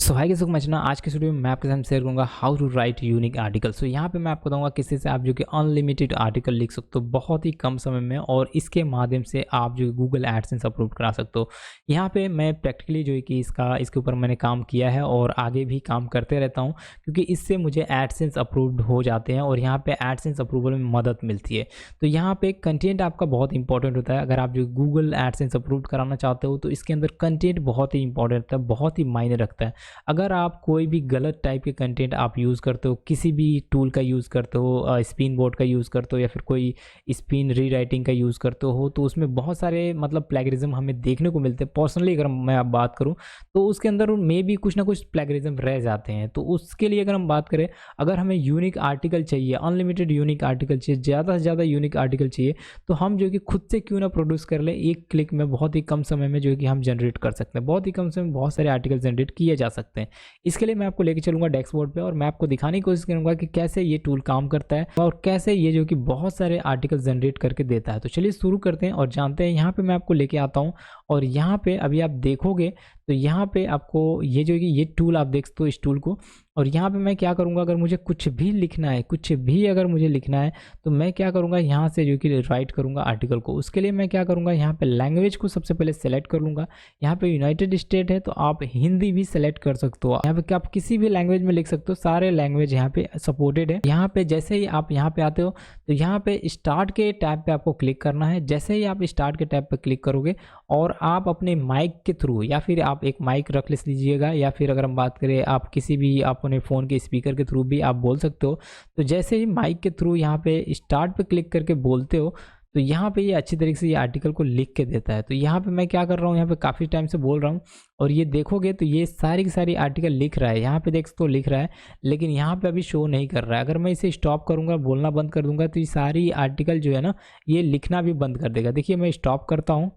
सो हाय कैसे मचना आज के वीडियो में मैं आपके साथ शेयर करूंगा how to write unique article. So यहाँ पे मैं आपको बताऊंगा किसी से आप जो कि अनलिमिटेड आर्टिकल लिख सकते हो बहुत ही कम समय में, और इसके माध्यम से आप जो गूगल एडसेंस अप्रूव करा सकते हो। यहाँ पे मैं प्रैक्टिकली जो है कि इसके ऊपर मैंने काम किया है और आगे भी काम करते रहता हूँ, क्योंकि इससे मुझे एडसेंस अप्रूव्ड हो जाते हैं और यहाँ पे एडसेंस अप्रूवल में मदद मिलती है। तो यहाँ पे कंटेंट आपका बहुत इंपॉर्टेंट होता है। अगर आप जो गूगल एडसेंस अप्रूव कराना चाहते हो तो इसके अंदर कंटेंट बहुत ही इंपॉर्टेंट होता है, बहुत ही मायने रखता है। अगर आप कोई भी गलत टाइप के कंटेंट आप यूज़ करते हो, किसी भी टूल का यूज़ करते हो, स्पिन बोर्ड का यूज़ करते हो या फिर कोई स्पिन रीराइटिंग का यूज़ करते हो, तो उसमें बहुत सारे मतलब प्लेगरिज्म हमें देखने को मिलते हैं। पर्सनली अगर मैं आप बात करूं तो उसके अंदर मे भी कुछ ना कुछ प्लेगरिज्म रह जाते हैं। तो उसके लिए अगर हम बात करें, अगर हमें यूनिक आर्टिकल चाहिए, अनलिमिटेड यूनिक आर्टिकल चाहिए, ज़्यादा से ज़्यादा यूनिक आर्टिकल चाहिए, तो हम जो कि खुद से क्यों ना प्रोड्यूस कर ले, एक क्लिक में बहुत ही कम समय में जो है कि हम जनरेट कर सकते हैं। बहुत ही कम समय में बहुत सारे आर्टिकल जनरेट किए जा सकते हैं। इसके लिए मैं आपको लेके चलूंगा डैशबोर्ड पे और मैं आपको दिखाने की कोशिश करूंगा कि कैसे ये टूल काम करता है और कैसे ये जो कि बहुत सारे आर्टिकल जनरेट करके देता है। तो चलिए शुरू करते हैं और जानते हैं। यहाँ पे मैं आपको लेके आता हूँ और यहाँ पे अभी आप देखोगे तो यहाँ पे आपको ये जो कि ये टूल आप देख सकते हो, इस टूल को। और यहाँ पे मैं क्या करूँगा, अगर मुझे कुछ भी लिखना है, कुछ भी अगर मुझे लिखना है तो मैं क्या करूँगा, यहाँ से जो कि राइट करूँगा आर्टिकल को। उसके लिए मैं क्या करूँगा, यहाँ पे लैंग्वेज को सबसे पहले सेलेक्ट कर लूँगा। यहाँ पे यूनाइटेड स्टेट है तो आप हिंदी भी सेलेक्ट कर सकते हो। यहाँ पे आप किसी भी लैंग्वेज में लिख सकते हो, सारे लैंग्वेज यहाँ पे सपोर्टेड है। यहाँ पे जैसे ही आप यहाँ पे आते हो तो यहाँ पे स्टार्ट के टैब पे आपको क्लिक करना है। जैसे ही आप स्टार्ट के टैब पे क्लिक करोगे और आप अपने माइक के थ्रू, या फिर आप एक माइक रख लीजिएगा, या फिर अगर हम बात करें आप किसी भी अपने फ़ोन के स्पीकर के थ्रू भी आप बोल सकते हो। तो जैसे ही माइक के थ्रू यहाँ पे स्टार्ट पे क्लिक करके बोलते हो तो यहाँ पे ये अच्छी तरीके से ये आर्टिकल को लिख के देता है। तो यहाँ पे मैं क्या कर रहा हूँ, यहाँ पे काफ़ी टाइम से बोल रहा हूँ और ये देखोगे तो ये सारी की सारी आर्टिकल लिख रहा है। यहाँ पे देख तो लिख रहा है, लेकिन यहाँ पे अभी शो नहीं कर रहा है। अगर मैं इसे स्टॉप करूँगा, बोलना बंद कर दूंगा, तो ये सारी आर्टिकल जो है ना, ये लिखना भी बंद कर देगा। देखिए मैं स्टॉप करता हूँ,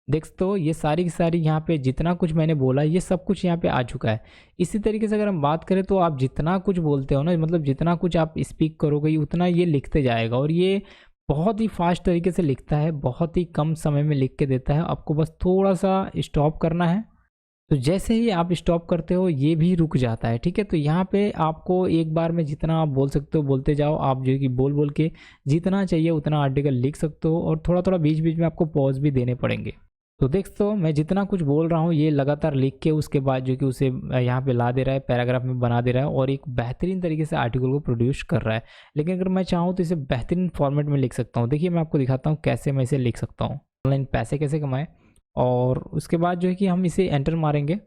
देख सकते हो ये सारी की सारी यहाँ पे जितना कुछ मैंने बोला ये सब कुछ यहाँ पे आ चुका है। इसी तरीके से अगर हम बात करें तो आप जितना कुछ बोलते हो ना, मतलब जितना कुछ आप स्पीक करोगे उतना ये लिखते जाएगा, और ये बहुत ही फास्ट तरीके से लिखता है, बहुत ही कम समय में लिख के देता है। आपको बस थोड़ा सा स्टॉप करना है। तो जैसे ही आप स्टॉप करते हो ये भी रुक जाता है, ठीक है। तो यहाँ पे आपको एक बार में जितना आप बोल सकते हो बोलते जाओ। आप जो है कि बोल बोल के जितना चाहिए उतना आर्टिकल लिख सकते हो, और थोड़ा थोड़ा बीच बीच में आपको पॉज भी देने पड़ेंगे। तो देख तो मैं जितना कुछ बोल रहा हूँ ये लगातार लिख के उसके बाद जो कि उसे यहाँ पे ला दे रहा है, पैराग्राफ में बना दे रहा है और एक बेहतरीन तरीके से आर्टिकल को प्रोड्यूस कर रहा है। लेकिन अगर मैं चाहूँ तो इसे बेहतरीन फॉर्मेट में लिख सकता हूँ। देखिए मैं आपको दिखाता हूँ कैसे मैं इसे लिख सकता हूँ। ऑनलाइन पैसे कैसे कमाएं, और उसके बाद जो है कि हम इसे एंटर मारेंगे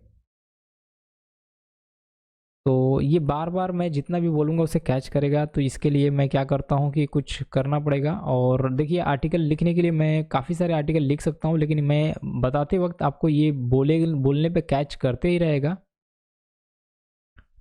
तो ये बार बार मैं जितना भी बोलूँगा उसे कैच करेगा। तो इसके लिए मैं क्या करता हूँ कि कुछ करना पड़ेगा। और देखिए आर्टिकल लिखने के लिए मैं काफ़ी सारे आर्टिकल लिख सकता हूँ, लेकिन मैं बताते वक्त आपको ये बोलने पे कैच करते ही रहेगा।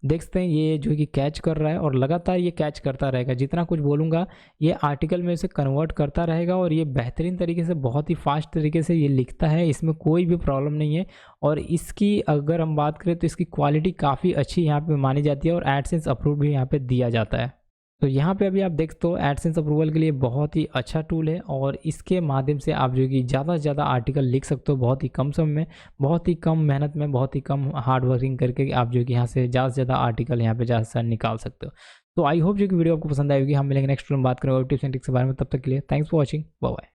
देख सकते हैं ये जो है कि कैच कर रहा है और लगातार ये कैच करता रहेगा। जितना कुछ बोलूँगा ये आर्टिकल में उसे कन्वर्ट करता रहेगा, और ये बेहतरीन तरीके से बहुत ही फास्ट तरीके से ये लिखता है। इसमें कोई भी प्रॉब्लम नहीं है। और इसकी अगर हम बात करें तो इसकी क्वालिटी काफ़ी अच्छी यहाँ पे मानी जाती है, और एडसेंस अप्रूव भी यहाँ पे दिया जाता है। तो यहाँ पे अभी आप देख तो एडसेंस अप्रूवल के लिए बहुत ही अच्छा टूल है, और इसके माध्यम से आप जो कि ज़्यादा से ज़्यादा आर्टिकल लिख सकते हो बहुत ही कम समय में, बहुत ही कम मेहनत में, बहुत ही कम हार्ड वर्किंग करके आप जो कि यहाँ से ज़्यादा से ज़्यादा आर्टिकल यहाँ पे ज़्यादा से ज़्यादा निकाल सकते हो। तो आई होप जो कि वीडियो आपको पसंद आएगी। हम मिलेंगे नेक्स्ट वीडियो में, बात करेंगे टिप्स एंड ट्रिक्स के बारे में। तब तक के लिए thanks for watching, bye bye.